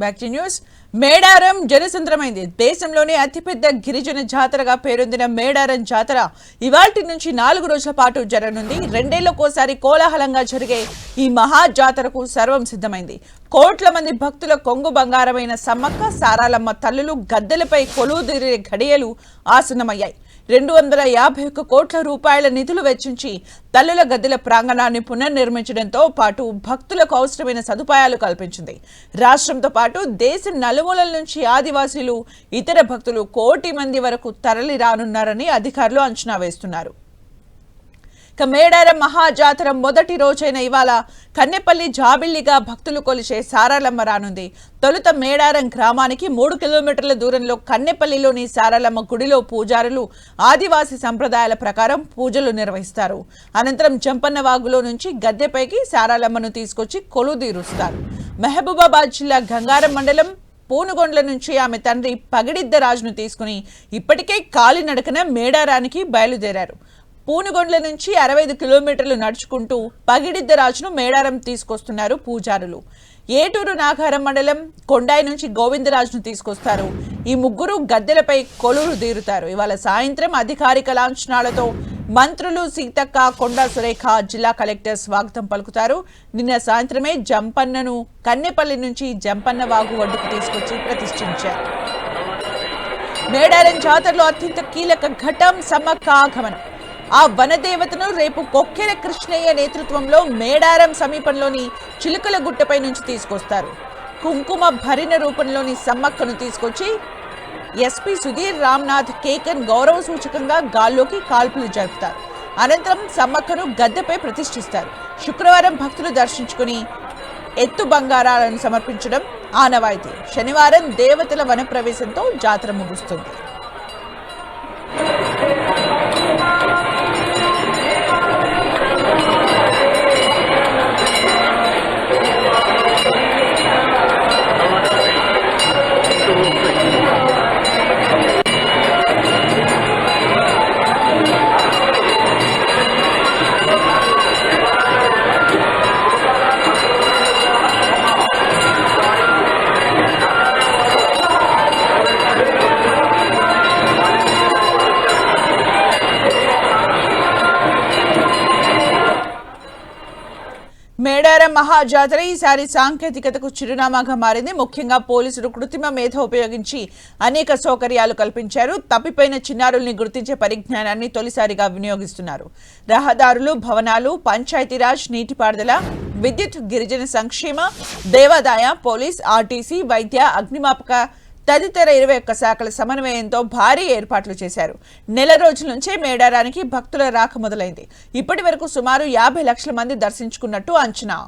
Back to news. Medaram జనసంద్రమైంది. దేశంలోనే అతిపెద్ద గిరిజన జాతరగా పేరొందిన మేడారం జాతర ఇవాల్టి నుంచి 4 రోజుల పాటు జరగనుంది. 2 ఏళ్లకోసారి కోలాహలంగా జరిగే ఈ మహా జాతరకు సర్వం సిద్ధమైంది. కోట్ల మంది భక్తుల కొంగు బంగారమైన సమ్మక్క సారాలమ్మ తల్లులు గద్దెలపై కొలువుదీరే ఘడియలు ఆసన్నమయ్యాయి. 251 కోట్ల రూపాయల నిధులు వెచ్చించి తల్లుల గద్దెల ప్రాంగణాన్ని పునర్నిర్మించడంతో పాటు భక్తులకు అవసరమైన సదుపాయాలు కల్పించింది. రాష్ట్రంతో పాటు దేశం నలుమూలల నుంచి ఆదివాసీలు, ఇతర భక్తులు 1 కోటి మంది వరకు తరలి రానున్నారని అధికారులు అంచనా వేస్తున్నారు. మేడారం మహాజాతర మొదటి రోజైన ఇవాళ కన్నెపల్లి జాబిల్లిగా భక్తులు కొలిచే సారాలమ్మ రానుంది. తొలుత మేడారం గ్రామానికి 3 కిలోమీటర్ల దూరంలో కన్నెపల్లిలోని సారాలమ్మ గుడిలో పూజారులు ఆదివాసీ సంప్రదాయాల ప్రకారం పూజలు నిర్వహిస్తారు. అనంతరం జంపన్నవాగులో నుంచి గద్దెపైకి సారాలమ్మను తీసుకొచ్చి కొలువుదీరుస్తారు. మహబూబాబాద్ జిల్లా గంగారం మండలం పూనుగొండ్ల నుంచి ఆమె తండ్రి పగిడిద్దరాజును తీసుకుని ఇప్పటికే కాలినడకన మేడారానికి బయలుదేరారు. పూనుగొండ్ల నుంచి 65 కిలోమీటర్లు నడుచుకుంటూ పగిడిద్దరాజును మేడారం తీసుకొస్తున్నారు పూజారులు. ఏటూరు నాగారం మండలం కొండాయి నుంచి గోవిందరాజును తీసుకొస్తారు. ఈ ముగ్గురు గద్దెలపై కొలువులు తీరుతారు. ఇవాళ సాయంత్రం అధికారిక లాంఛనాలతో మంత్రులు సీతక్క, కొండా సురేఖ, జిల్లా కలెక్టర్ స్వాగతం పలుకుతారు. నిన్న సాయంత్రమే జంపన్నను కన్నెపల్లి నుంచి జంపన్న వాగు ఒడ్డుకు తీసుకొచ్చి ప్రతిష్ఠించారు. మేడారం జాతరలో అత్యంత కీలక ఘట్టం సమ్మక్క ఆగమనం. ఆ వనదేవతను రేపు కొక్కెర కృష్ణయ్య నేతృత్వంలో మేడారం సమీపంలోని చిలుకల గుట్టపై నుంచి తీసుకొస్తారు. కుంకుమ భరిణ రూపంలోని సమ్మక్కను తీసుకొచ్చి ఎస్పీ సుధీర్ రామ్నాథ్ కేకన్ గౌరవ సూచకంగా గాల్లోకి కాల్పులు జరుపుతారు. అనంతరం సమ్మక్కను గద్దెపై ప్రతిష్ఠిస్తారు. శుక్రవారం భక్తులు దర్శించుకుని ఎత్తు బంగారాలను సమర్పించడం ఆనవాయితీ. శనివారం దేవతల వనప్రవేశంతో జాతర ముగుస్తుంది. మేడారం మహాజాతర ఈసారి సాంకేతికతకు చిరునామాగా మారింది. ముఖ్యంగా పోలీసులు కృత్రిమ మేధ ఉపయోగించి అనేక సౌకర్యాలు కల్పించారు. తప్పిపోయిన చిన్నారుల్ని గుర్తించే పరిజ్ఞానాన్ని తొలిసారిగా వినియోగిస్తున్నారు. రహదారులు, భవనాలు, పంచాయతీరాజ్, నీటిపారుదల, విద్యుత్, గిరిజన సంక్షేమ, దేవాదాయ, పోలీస్, ఆర్టీసీ, వైద్య, అగ్నిమాపక తదితర 21 శాఖల సమన్వయంతో భారీ ఏర్పాట్లు చేశారు. నెల రోజుల నుంచే మేడారానికి భక్తుల రాక మొదలైంది. ఇప్పటి వరకు సుమారు 50 లక్షల మంది దర్శించుకున్నట్టు అంచనా.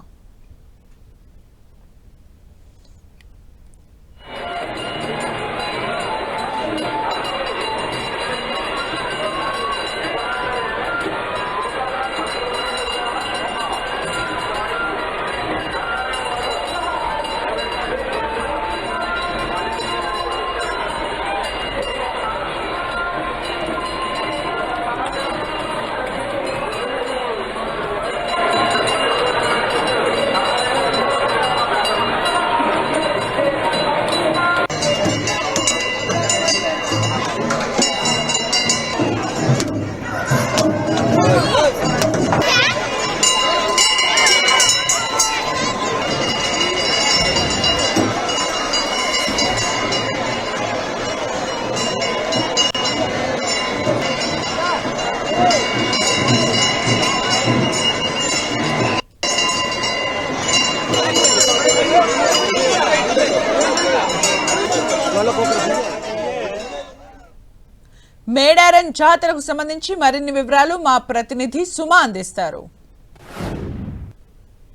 మేడారం జాతరకు సంబంధించి మరిన్ని వివరాలు మా ప్రతినిధి సుమ అందిస్తారు.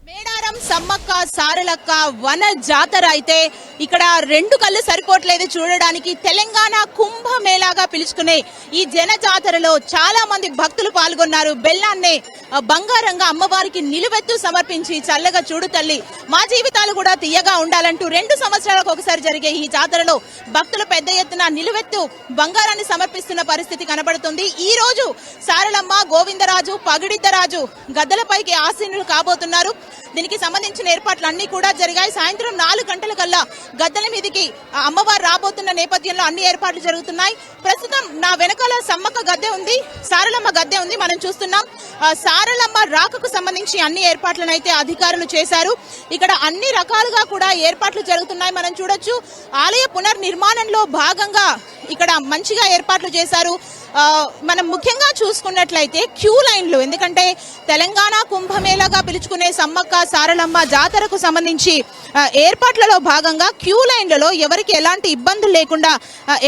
మేడారం సమ్మక్క సారలక్క వన జాతర అయితే ఇక్కడ 2 కళ్ళు సరిపోవట్లేదు చూడడానికి. తెలంగాణ కుంభమేళాగా పిలుచుకునే ఈ జన జాతరలో చాలా మంది భక్తులు పాల్గొన్నారు. బెల్లాన్నే బంగారంగా అమ్మవారికి నిలువెత్తు సమర్పించి చల్లగా చూడు తల్లి మా జీవితాలు కూడా తీయగా ఉండాలంటూ 2 సంవత్సరాలకు ఒకసారి జరిగే ఈ జాతరలో భక్తులు పెద్ద ఎత్తున నిలువెత్తు బంగారాన్ని సమర్పిస్తున్న పరిస్థితి కనబడుతుంది. ఈ రోజు సారలమ్మ, గోవిందరాజు, పగిడిద్దరాజు గద్దెలపైకి ఆసీనులు కాబోతున్నారు. దీనికి సంబంధించిన ఏర్పాట్లు అన్ని కూడా జరిగాయి. సాయంత్రం 4 గంటల కల్లా గద్దెల మీదకి అమ్మవారు రాబోతున్న నేపథ్యంలో అన్ని ఏర్పాట్లు జరుగుతున్నాయి. ప్రస్తుతం నా వెనకాల సమ్మక్క గద్దె ఉంది, సారలమ్మ గద్దె ఉంది, మనం చూస్తున్నాం. సారలమ్మ రాకకు సంబంధించి అన్ని ఏర్పాట్లను అయితే అధికారులు చేశారు. ఇక్కడ అన్ని రకాలుగా కూడా ఏర్పాట్లు జరుగుతున్నాయి, మనం చూడొచ్చు. ఆలయ పునర్నిర్మాణంలో భాగంగా ఇక్కడ మంచిగా ఏర్పాట్లు చేశారు. మనం ముఖ్యంగా చూసుకున్నట్లయితే క్యూ లైన్లు, ఎందుకంటే తెలంగాణ కుంభమేళాగా పిలుచుకునే సమ్మక్క సారలమ్మ జాతరకు సంబంధించి ఏర్పాట్లలో భాగంగా క్యూ లైన్లలో ఎవరికి ఎలాంటి ఇబ్బందులు లేకుండా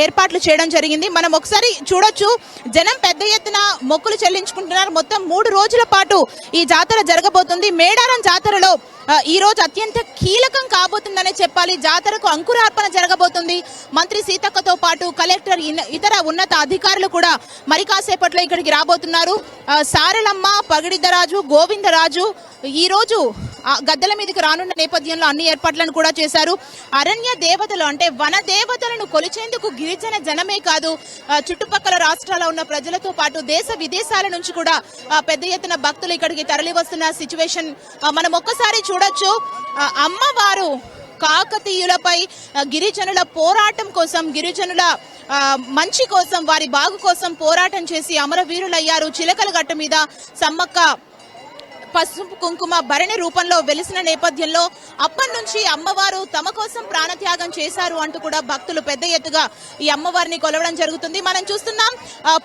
ఏర్పాట్లు చేయడం జరిగింది. మనం ఒకసారి చూడొచ్చు, జనం పెద్ద ఎత్తున మొక్కులు చెల్లించుకుంటున్నారు. మొత్తం 3 రోజుల పాటు ఈ జాతర జరగబోతుంది. మేడారం జాతరలో ఈ రోజు అత్యంత కీలకం కాబోతుందనే చెప్పాలి. జాతరకు అంకురార్పణ జరగబోతుంది. మంత్రి సీతక్కతో పాటు కలెక్టర్, ఇతర ఉన్నత అధికారులు కూడా మరి కాసేపట్లో ఇక్కడికి రాబోతున్నారు. సారలమ్మ, పగిడిద్దరాజు, గోవిందరాజు ఈ రోజు గద్దెల మీదకి రానున్న నేపథ్యంలో అన్ని ఏర్పాట్లను కూడా చేశారు. అరణ్య దేవతలు అంటే వన దేవతలను కొలిచేందుకు గిరిజన జనమే కాదు, చుట్టుపక్కల రాష్ట్రాల్లో ఉన్న ప్రజలతో పాటు దేశ విదేశాల నుంచి కూడా పెద్ద ఎత్తున భక్తులు ఇక్కడికి తరలి వస్తున్న సిచ్యువేషన్ మనం ఒక్కసారి చూడొచ్చు. అమ్మవారు కాకతీయులపై గిరిజనుల పోరాటం కోసం, గిరిజనుల మంచి కోసం, వారి బాగు కోసం పోరాటం చేసి అమరవీరులయ్యారు. చిలకల గట్ట మీద సమ్మక్క పసుపు కుంకుమ భరణి రూపంలో వెలిసిన నేపథ్యంలో అప్పటి నుంచి అమ్మవారు తమ కోసం ప్రాణత్యాగం చేశారు అంటూ కూడా భక్తులు పెద్ద ఎత్తుగా ఈ అమ్మవారిని కొలవడం జరుగుతుంది. మనం చూస్తున్నాం,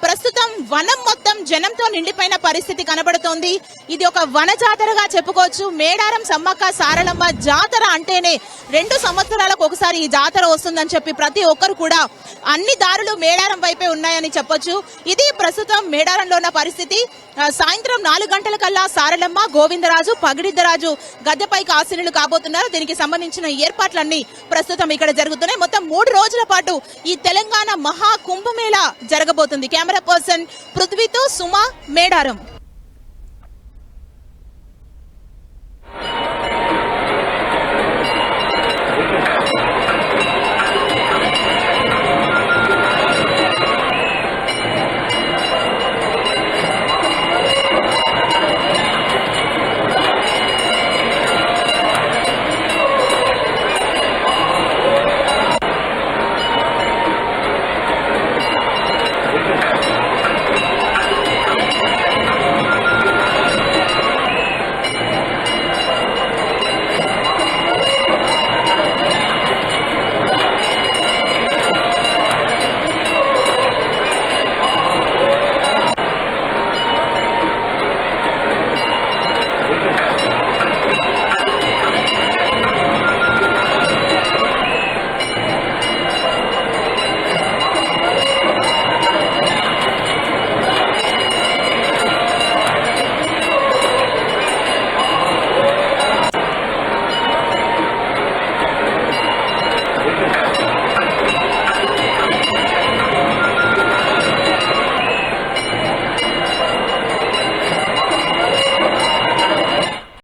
ప్రస్తుతం వనం మొత్తం జనంతో నిండిపోయిన పరిస్థితి కనబడుతోంది. ఇది ఒక వన జాతరగా చెప్పుకోవచ్చు. మేడారం సమ్మక్క సారలమ్మ జాతర అంటేనే 2 సంవత్సరాలకు ఒకసారి ఈ జాతర వస్తుందని చెప్పి ప్రతి ఒక్కరు కూడా అన్ని దారులు మేడారం వైపే ఉన్నాయని చెప్పొచ్చు. ఇది ప్రస్తుతం మేడారంలో ఉన్న పరిస్థితి. సాయంత్రం 4 గంటల కల్లా సారలమ్మ, గోవిందరాజు, పగిడిద్దరాజు గద్దెపైకి ఆశీనులు కాబోతున్నారు. దీనికి సంబంధించిన ఏర్పాట్లన్నీ ప్రస్తుతం ఇక్కడ జరుగుతున్నాయి. మొత్తం 3 రోజుల పాటు ఈ తెలంగాణ మహా కుంభమేళా జరగబోతుంది. కెమెరా పర్సన్ పృథ్వీతో సుమా, మేడారం.